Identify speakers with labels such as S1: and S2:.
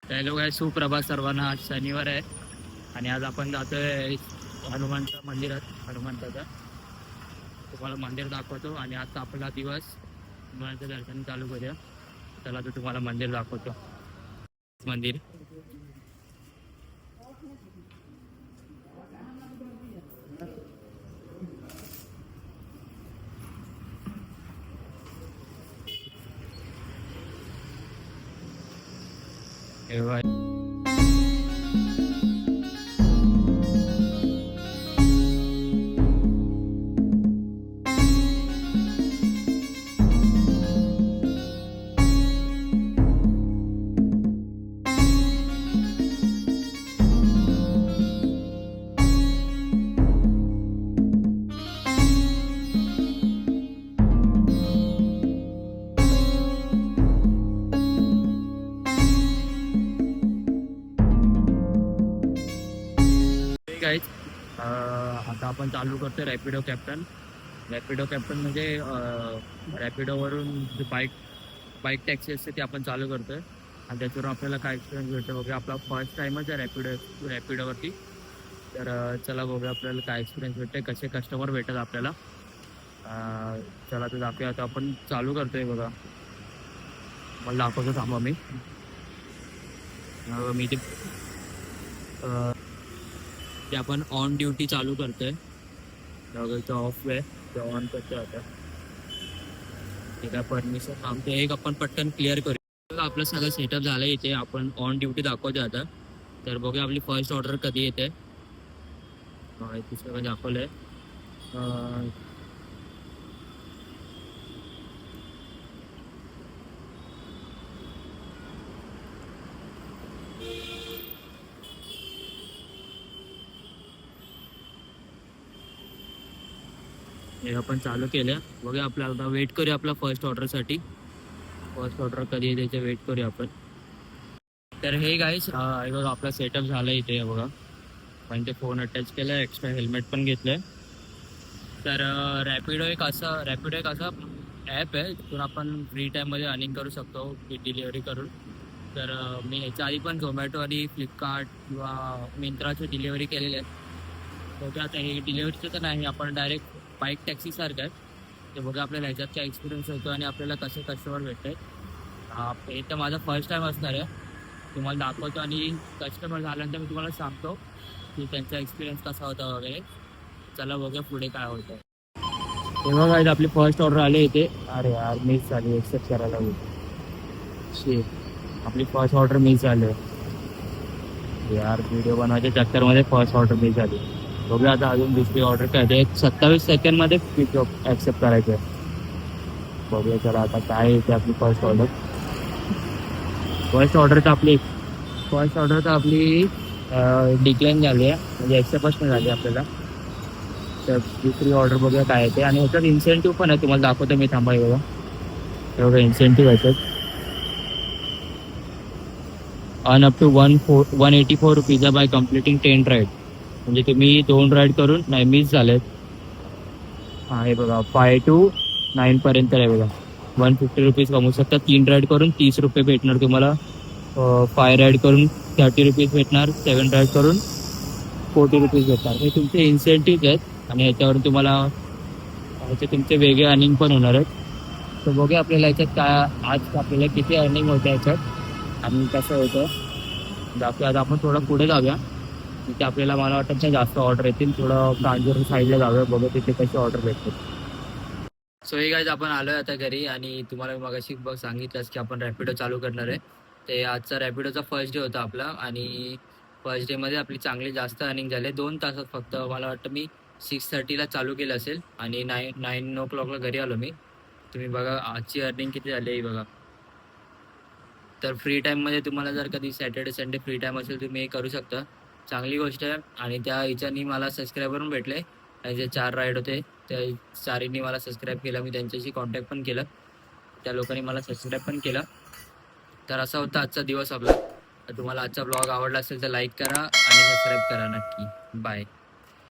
S1: Hello काय सुप्रभात सर्वांना. आज शनिवार आहे आणि आज आपण जातोय हनुमंत मंदिरात. हनुमंताचा तुम्हाला मंदिर दाखवतो आणि आजचा आपला दिवस हनुमानचं दर्शन चालू करूया. चला तर तुम्हाला मंदिर दाखवतो. मंदिर हे बघा. गाईज आता आपण चालू करतोय रॅपिडो कॅप्टन. रॅपिडो कॅप्टन म्हणजे रॅपिडोवरून जे बाईक बाईक टॅक्सी असते ते आपण चालू करतोय आणि त्याच्यावरून आपल्याला काय एक्सपिरियन्स भेटतो बघा. आपला फर्स्ट टाईमच आहे रॅपिडोवरती. तर चला बघूया आपल्याला काय एक्सपिरियन्स भेटते, कसे कस्टमर भेटतात आपल्याला. चला तर दाखवूया. आता आपण चालू करतोय बघा. मला दाखवतो थांबा मी. मी ते आपण ऑन ड्युटी चालू करतोय. ऑफ आहे ते ऑन करतोय आता. ते काय परमिशन आमचं एक आपण पटकन क्लिअर करू. आपलं सगळं सेटअप झालं इथे. आपण ऑन ड्युटी दाखवतो आता. तर बघूया आपली फर्स्ट ऑर्डर कधी येते. इथे सगळं दाखवलंय. हे आपण चालू केलं. बघूया आपल्याला वेट करूया आपला फर्स्ट ऑर्डरसाठी. फर्स्ट ऑर्डर कधी येते त्याचे वेट करूया आपण. तर हे गाईस बघा आपला सेटअप झालं इथे बघा. पण ते फोन अटॅच केलं, एक्स्ट्रा हेल्मेट पण घेतलंय. तर रॅपिडो एक असा ॲप आहे जिथून आपण फ्री टाईममध्ये अर्निंग करू शकतो डिलिव्हरी करून. तर मी ह्याच्या आधी पण झोमॅटो आणि फ्लिपकार्ट किंवा मिंत्राचे डिलिव्हरी केलेले आहेत. बघा आता हे डिलिव्हरीचं तर नाही, आपण डायरेक्ट बाईक टॅक्सीसारखं आहे. ते बघा आपल्याला ह्याच्यात काय एक्सपिरियन्स होतो आणि आपल्याला कसे कस्टमर भेटत आहेत. हे तर माझा फर्स्ट टाईम असणार आहे. तुम्हाला दाखवतो आणि कस्टमर झाल्यानंतर मी तुम्हाला सांगतो की त्यांचा एक्सपिरियन्स कसा होता वगैरे. चला बघूया पुढे काय होतं. तेव्हा काय आपली फर्स्ट ऑर्डर आली इथे. अरे यार मिस झाली, एक्सेप्ट करायला होती. आपली फर्स्ट ऑर्डर मिस झाली यार. व्हिडिओ बनवायच्या चक्करमध्ये फर्स्ट ऑर्डर मिस झाली. बघूया आता अजून दुसरी ऑर्डर काय ते 27 सेकंडमध्ये ॲक्सेप्ट करायचं आहे. बघूया चला आता काय येते आपली फर्स्ट ऑर्डर. फर्स्ट ऑर्डर तर आपली डिक्लाईन झाली आहे, म्हणजे ॲक्सेप्टच नाही झाली आपल्याला. तर दुसरी ऑर्डर बघूया काय येते. आणि ह्याच्यात इन्सेंटिव्ह पण आहे, तुम्हाला दाखवतो मी. थांबा बघा. एवढं इन्सेंटिव्ह ह्याच्यात earn up to 184 rupees by completing 10 ride. म्हणजे तुम्ही 2 राईड करून नाही मिस झालेत. हां हे बघा 5 to 9 पर्यंत आहे बघा. 150 रुपीज कमवू शकता. 3 राईड करून 30 रुपये भेटणार तुम्हाला. 5 राईड करून 30 रुपीज भेटणार. 7 राईड करून 40 रुपीज भेटणार. हे तुमचे इन्सेंटिव्ह आहेत आणि ह्याच्यावरून तुम्हाला ह्याचे तुमचे वेगळे अर्निंग पण होणार आहेत. तर बघूया आपल्याला ह्याच्यात काय आज आपल्याला किती अर्निंग होतं ह्याच्यात आणि कसं होतं दाखवूया. आता आपण थोडं पुढे जाऊया. तिथे आपल्याला मला वाटतं नाही जास्त ऑर्डर येतील. थोडं कांजूर साईडला जाऊया, बघू तिथे कशी ऑर्डर भेटतात. सो हे गाईज आपण आलो आहे आता घरी. आणि तुम्हाला मगाशी सांगितलंच की आपण रॅपिडो चालू करणार आहे. ते आजचा रॅपिडोचा फर्स्ट डे होता आपला. आणि फर्स्ट डेमध्ये आपली चांगली जास्त अर्निंग झाले. 2 तासात फक्त. मला वाटतं मी 6:30ला चालू केलं असेल आणि 9 o'clockला घरी आलो मी. तुम्ही बघा आजची अर्निंग किती झाली आहे बघा. तर फ्री टाईममध्ये तुम्हाला जर कधी सॅटर्डे संडे फ्री टाईम असेल तुम्ही हे करू शकता. चांगली गोष्ट आहे. आणि त्या ह्याच्यानी मला सबस्क्रायबर पण भेटले. जे 4 राईड होते त्या 4नी मला सबस्क्राईब केलं. मी त्यांच्याशी कॉन्टॅक्ट पण केलं. त्या लोकांनी मला सबस्क्राईब पण केलं. तर असा होता आजचा दिवस आपला. तुम्हाला आजचा ब्लॉग आवडला असेल तर लाईक करा आणि सबस्क्राईब करा नक्की. बाय.